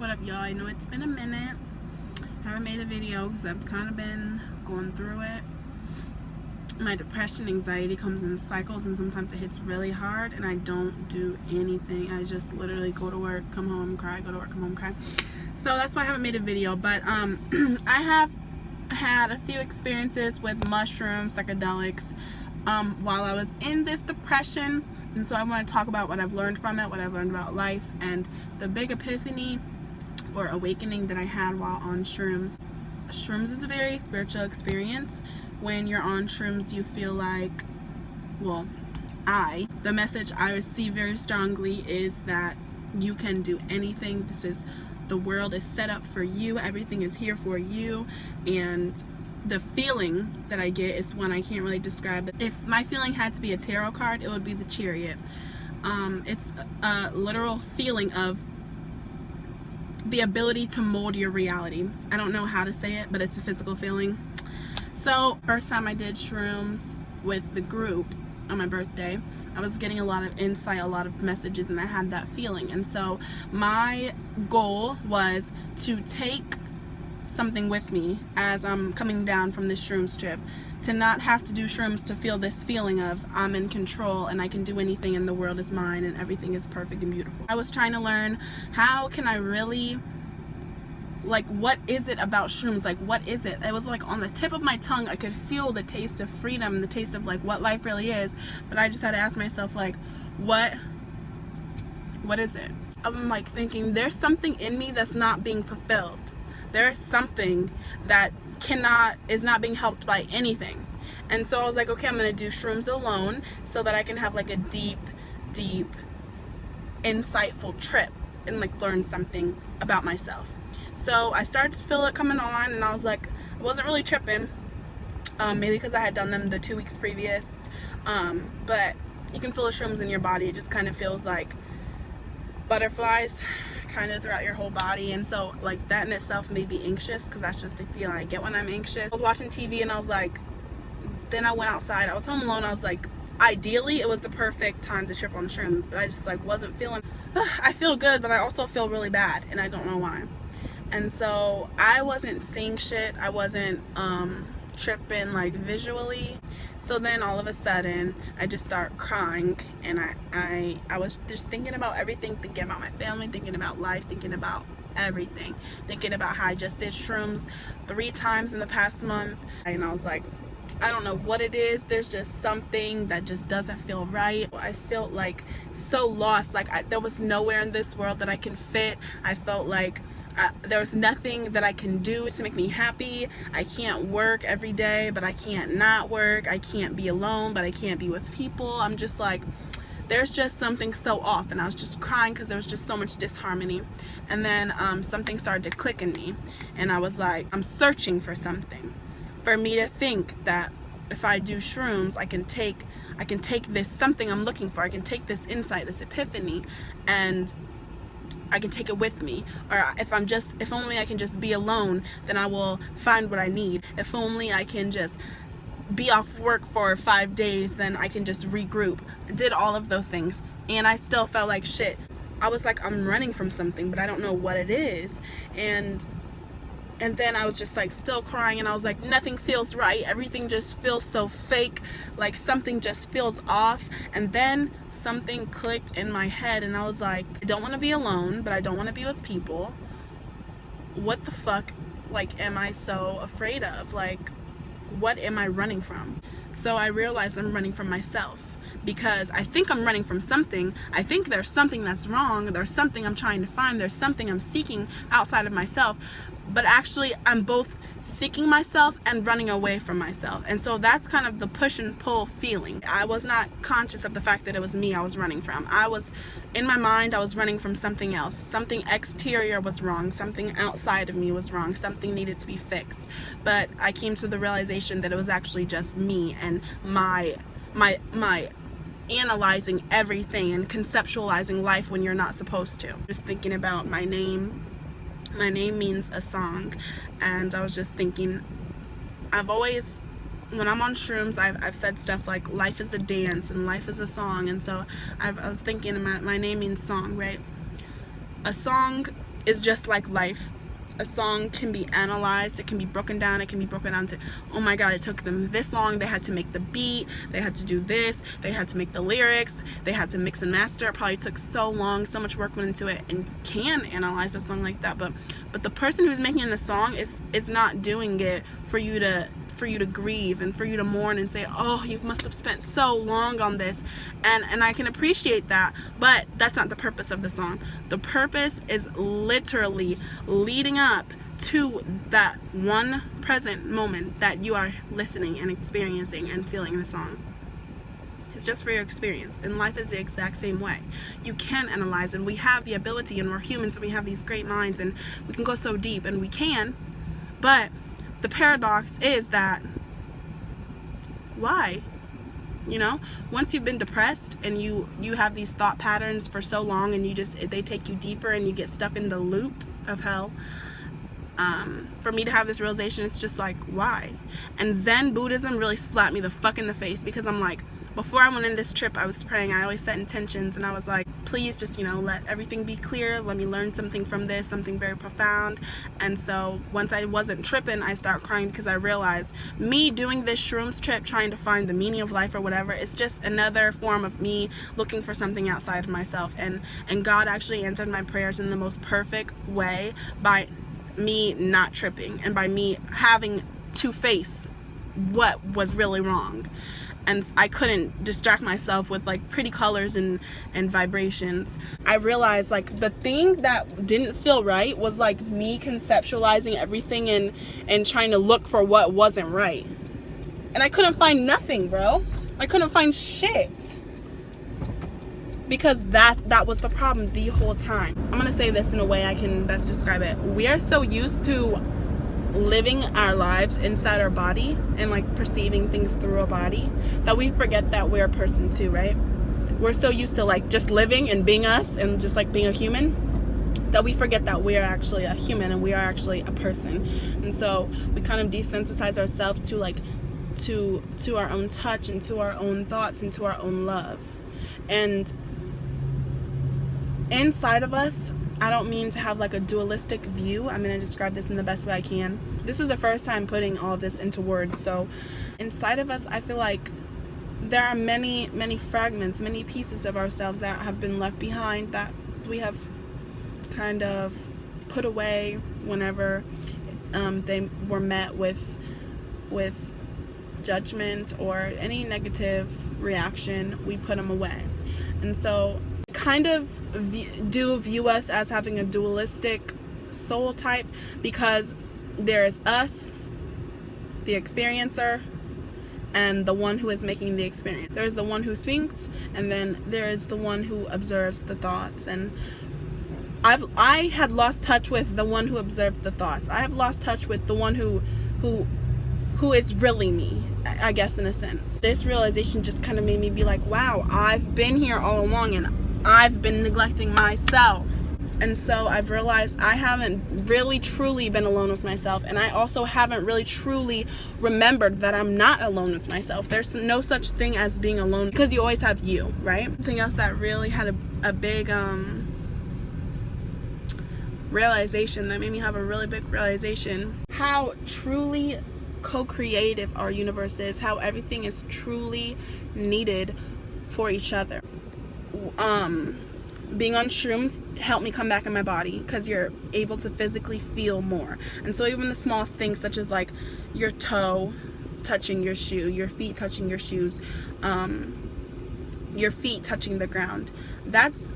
What up, y'all? I know it's been a minute. I haven't made a video because I've kind of been going through it. My depression, anxiety comes in cycles, and sometimes it hits really hard and I don't do anything. I just literally go to work, come home, cry, go to work, come home, cry. So that's why I haven't made a video. But I have had a few experiences with mushrooms, psychedelics, while I was in this depression. And so I want to talk about what I've learned from it, what I've learned about life, and the big epiphany or awakening that I had while on shrooms. Shrooms is a very spiritual experience. When you're on shrooms, you feel like, well, the message I receive very strongly is that you can do anything. The world is set up for you. Everything is here for you. And the feeling that I get is one I can't really describe. If my feeling had to be a tarot card, it would be the Chariot. It's a literal feeling of the ability to mold your reality. I don't know how to say it, but it's a physical feeling. So first time I did shrooms with the group on my birthday, I was getting a lot of insight, a lot of messages, and I had that feeling. And so my goal was to take something with me as I'm coming down from this shrooms trip, to not have to do shrooms to feel this feeling of I'm in control and I can do anything and the world is mine and everything is perfect and beautiful. I was trying to learn, how can I really, like, what is it about shrooms? Like, what is it? It was like on the tip of my tongue. I could feel the taste of freedom, the taste of like what life really is. But I just had to ask myself, like, what is it? I'm like thinking, there's something in me that's not being fulfilled. There's something that is not being helped by anything. And so I was like, okay, I'm gonna do shrooms alone so that I can have like a deep insightful trip and like learn something about myself. So I started to feel it coming on, and I was like, I wasn't really tripping, maybe because I had done them the 2 weeks previous, but you can feel the shrooms in your body. It just kind of feels like butterflies kind of throughout your whole body. And so like that in itself made me anxious, because that's just the feeling I get when I'm anxious. I was watching TV and I was like, then I went outside, I was home alone, I was like, ideally it was the perfect time to trip on shrooms, but I just like wasn't feeling, I feel good, but I also feel really bad, and I don't know why. And so I wasn't seeing shit, I wasn't tripping like visually. So then all of a sudden I just start crying, and I was just thinking about everything, thinking about my family, thinking about life, thinking about everything, thinking about how I just did shrooms 3 times in the past month. And I was like, I don't know what it is, there's just something that just doesn't feel right. I felt like so lost, like there was nowhere in this world that I can fit. I felt like there was nothing that I can do to make me happy. I can't work every day, but I can't not work. I can't be alone, but I can't be with people. I'm just like, there's just something so off. And I was just crying because there was just so much disharmony. And then something started to click in me, and I was like, I'm searching for something, for me to think that if I do shrooms, I can take this something I'm looking for. I can take this insight, this epiphany, and I can take it with me. Or if only I can just be alone, then I will find what I need. If only I can just be off work for 5 days, then I can just regroup. Did all of those things, and I still felt like shit. I was like, I'm running from something, but I don't know what it is. And then I was just like still crying, and I was like, nothing feels right. Everything just feels so fake. Like something just feels off. And then something clicked in my head, and I was like, I don't want to be alone, but I don't want to be with people. What the fuck, like, am I so afraid of? Like, what am I running from? So I realized I'm running from myself, because I think I'm running from something. I think there's something that's wrong. There's something I'm trying to find. There's something I'm seeking outside of myself. But actually, I'm both seeking myself and running away from myself. And so that's kind of the push and pull feeling. I was not conscious of the fact that it was me I was running from. In my mind, I was running from something else. Something exterior was wrong. Something outside of me was wrong. Something needed to be fixed. But I came to the realization that it was actually just me and my analyzing everything and conceptualizing life when you're not supposed to. Just thinking about my name. My name means a song, and I was just thinking, I've always, when I'm on shrooms, I've said stuff like life is a dance and life is a song. And so I was thinking, my name means song, right? A song is just like life. A song can be analyzed, it can be broken down, it can be broken down to, oh my god, it took them this long, they had to make the beat, they had to do this, they had to make the lyrics, they had to mix and master. It probably took so long, so much work went into it. And can analyze a song like that, but the person who's making the song is not doing it for you to grieve and for you to mourn and say, oh, you must have spent so long on this. And I can appreciate that, but that's not the purpose of the song. The purpose is literally leading up to that one present moment that you are listening and experiencing and feeling the song. It's just for your experience, and life is the exact same way. You can analyze, and we have the ability, and we're humans, and we have these great minds, and we can go so deep, and we can, but the paradox is that, why? You know, once you've been depressed and you have these thought patterns for so long, and they take you deeper and you get stuck in the loop of hell. For me to have this realization, it's just like, why? And Zen Buddhism really slapped me the fuck in the face, because I'm like, before I went in this trip, I was praying. I always set intentions, and I was like, please just, let everything be clear. Let me learn something from this, something very profound. And so once I wasn't tripping, I started crying, because I realized me doing this shrooms trip, trying to find the meaning of life or whatever, it's just another form of me looking for something outside of myself. And God actually answered my prayers in the most perfect way by me not tripping, and by me having to face what was really wrong. And I couldn't distract myself with like pretty colors and vibrations. I realized like the thing that didn't feel right was like me conceptualizing everything and trying to look for what wasn't right. And I couldn't find nothing, bro. I couldn't find shit. Because that was the problem the whole time. I'm gonna say this in a way I can best describe it. We are so used to living our lives inside our body and like perceiving things through a body that we forget that we're a person too, right? We're so used to like just living and being us and just like being a human that we forget that we are actually a human and we are actually a person. And so we kind of desensitize ourselves to like to our own touch and to our own thoughts and to our own love. And inside of us, I don't mean to have like a dualistic view. I'm going to describe this in the best way I can. This is the first time putting all of this into words. So inside of us, I feel like there are many, many fragments, many pieces of ourselves that have been left behind, that we have kind of put away whenever they were met with judgment or any negative reaction. We put them away. And so kind of do view us as having a dualistic soul type, because there is us, the experiencer, and the one who is making the experience. There's the one who thinks, and then there is the one who observes the thoughts. And I had lost touch with the one who observed the thoughts. I have lost touch with the one who is really me, I guess, in a sense. This realization just kind of made me be like, wow, I've been here all along and I've been neglecting myself. And so I've realized I haven't really truly been alone with myself, and I also haven't really truly remembered that I'm not alone with myself. There's no such thing as being alone, because you always have you, right? Something else that really had a big realization, that made me have a really big realization, how truly co-creative our universe is, how everything is truly needed for each other. Being on shrooms helped me come back in my body, because you're able to physically feel more. And so even the smallest things, such as like your toe touching your shoe, your feet touching your shoes, your feet touching the ground, that's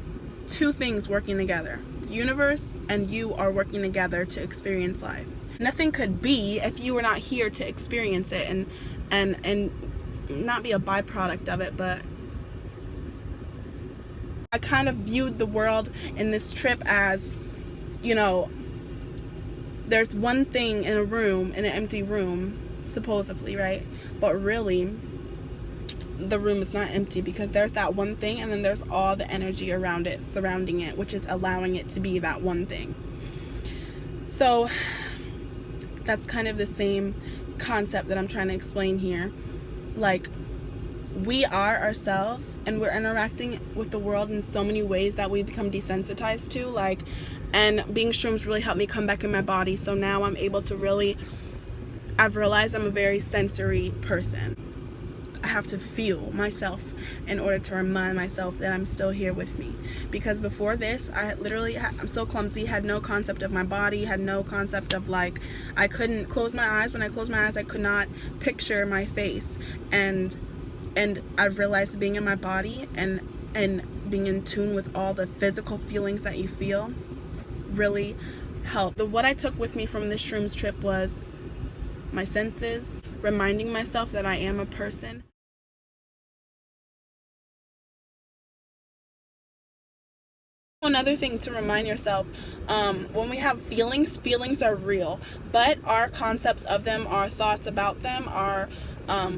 two things working together. The universe and you are working together to experience life. Nothing could be if you were not here to experience it and not be a byproduct of it. But I kind of viewed the world in this trip as, there's one thing in a room, in an empty room, supposedly, right? But really, the room is not empty, because there's that one thing, and then there's all the energy around it, surrounding it, which is allowing it to be that one thing. So that's kind of the same concept that I'm trying to explain here. Like, we are ourselves, and we're interacting with the world in so many ways that we become desensitized to. Like, And being shrooms really helped me come back in my body. So now I'm able to really, I've realized I'm a very sensory person. I have to feel myself in order to remind myself that I'm still here with me. Because before this, I'm so clumsy, had no concept of my body, had no concept of, like, I couldn't close my eyes. When I closed my eyes, I could not picture my face. And I've realized being in my body and being in tune with all the physical feelings that you feel really helped. What I took with me from this shrooms trip was my senses, reminding myself that I am a person. Another thing to remind yourself, when we have feelings are real, but our concepts of them, our thoughts about them are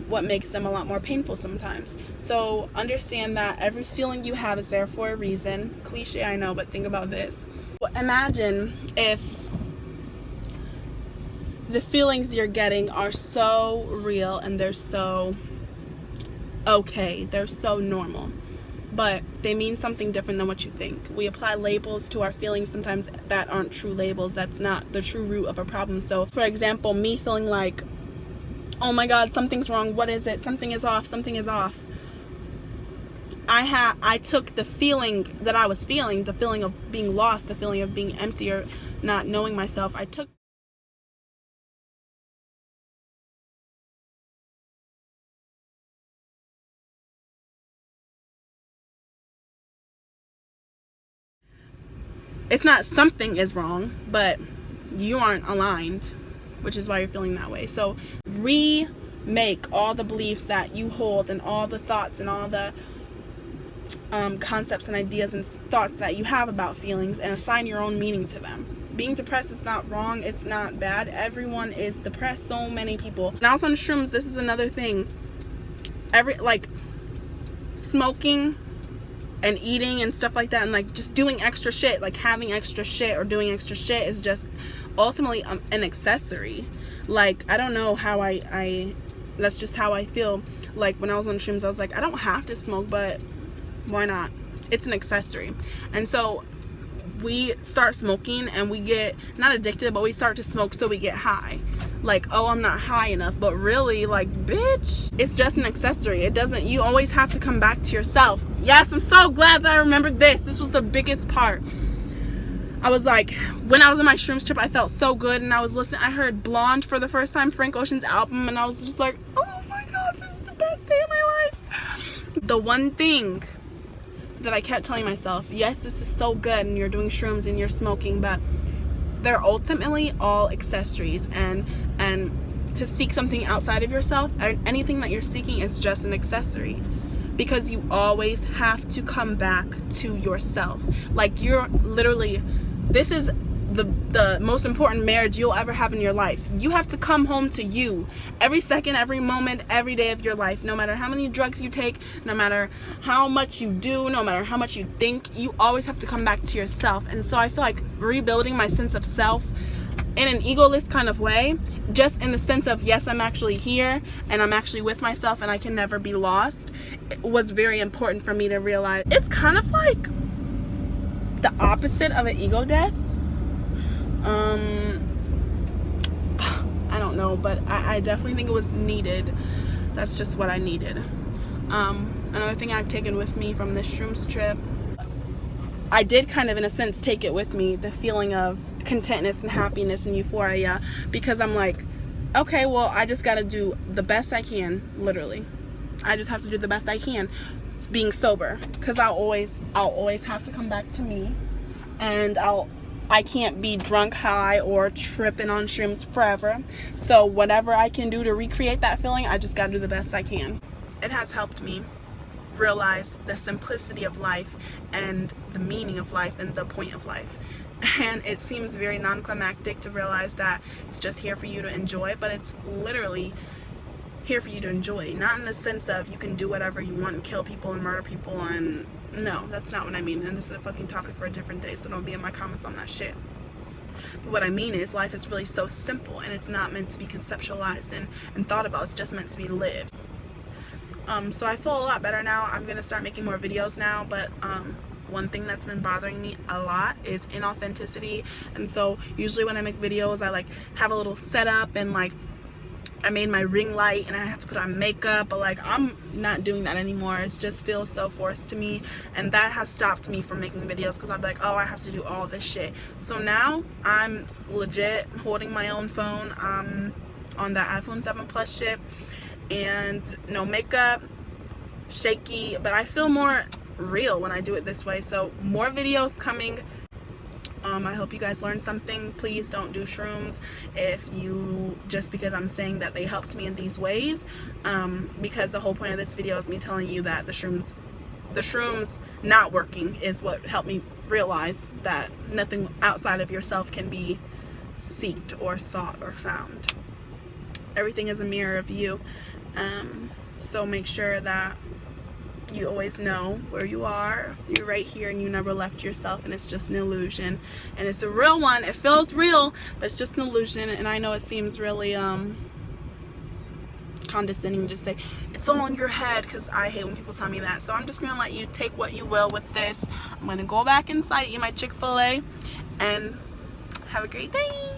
what makes them a lot more painful sometimes. So understand that every feeling you have is there for a reason. Cliche, I know, but think about this. Imagine if the feelings you're getting are so real and they're so okay, they're so normal, but they mean something different than what you think. We apply labels to our feelings sometimes that aren't true labels. That's not the true root of a problem. So for example, me feeling like, oh my god, something's wrong, what is it, something is off, I took the feeling that I was feeling, the feeling of being lost, the feeling of being empty or not knowing myself, it's not something is wrong, but you aren't aligned, which is why you're feeling that way. So remake all the beliefs that you hold and all the thoughts and all the concepts and ideas and thoughts that you have about feelings and assign your own meaning to them. Being depressed is not wrong, it's not bad. Everyone is depressed, so many people. Now it's on shrooms, this is another thing. Like smoking and eating and stuff like that, and like just doing extra shit, like having extra shit or doing extra shit is just ultimately an accessory. Like, I don't know how I that's just how I feel. Like when I was on shrooms, I was like, I don't have to smoke, but why not? It's an accessory. And so we start smoking and we get not addicted, but we start to smoke so we get high. Like, oh, I'm not high enough, but really, like, bitch, it's just an accessory. It doesn't, you always have to come back to yourself. Yes, I'm so glad that I remembered this was the biggest part. I was like, when I was on my shrooms trip, I felt so good, and I was listening, I heard Blonde for the first time, Frank Ocean's album, and I was just like, oh my god, this is the best day of my life. The one thing that I kept telling myself, yes, this is so good, and you're doing shrooms and you're smoking, but they're ultimately all accessories, and to seek something outside of yourself, anything that you're seeking is just an accessory, because you always have to come back to yourself. Like, you're literally, this is the most important marriage you'll ever have in your life. You have to come home to you every second, every moment, every day of your life. No matter how many drugs you take, no matter how much you do, no matter how much you think, you always have to come back to yourself. And so I feel like rebuilding my sense of self in an egoless kind of way, just in the sense of, yes, I'm actually here and I'm actually with myself and I can never be lost, it was very important for me to realize. It's kind of like the opposite of an ego death. I don't know, but I definitely think it was needed. That's just what I needed. Another thing I've taken with me from this shrooms trip, I did kind of in a sense take it with me, the feeling of contentness and happiness and euphoria, because I'm like, okay, well, I just gotta do the best I can, literally. I just have to do the best I can being sober, because I'll always have to come back to me, and I can't be drunk, high, or tripping on shrooms forever. So whatever I can do to recreate that feeling, I just gotta do the best I can. It has helped me realize the simplicity of life and the meaning of life and the point of life. And it seems very non-climactic to realize that it's just here for you to enjoy, but it's literally here for you to enjoy. Not in the sense of you can do whatever you want and kill people and murder people, and no, that's not what I mean. And this is a fucking topic for a different day, so don't be in my comments on that shit. But what I mean is, life is really so simple, and it's not meant to be conceptualized and thought about. It's just meant to be lived. So I feel a lot better now. I'm gonna start making more videos now, but one thing that's been bothering me a lot is inauthenticity. And so usually when I make videos, I like have a little setup, and like I made my ring light and I have to put on makeup, but like I'm not doing that anymore. It just feels so forced to me, and that has stopped me from making videos because I'm like, oh, I have to do all this shit. So now I'm legit holding my own phone on that iPhone 7 Plus chip, and no makeup, shaky, but I feel more real when I do it this way. So more videos coming. I hope you guys learned something. Please don't do shrooms if you, just because I'm saying that they helped me in these ways, because the whole point of this video is me telling you that the shrooms not working is what helped me realize that nothing outside of yourself can be seeked or sought or found. Everything is a mirror of you. So make sure that you always know where you are. You're right here and you never left yourself, and it's just an illusion, and it's a real one. It feels real, but it's just an illusion. And I know it seems really condescending to say it's all in your head, because I hate when people tell me that. So I'm just gonna let you take what you will with this. I'm gonna go back inside, eat my Chick-fil-A, and have a great day.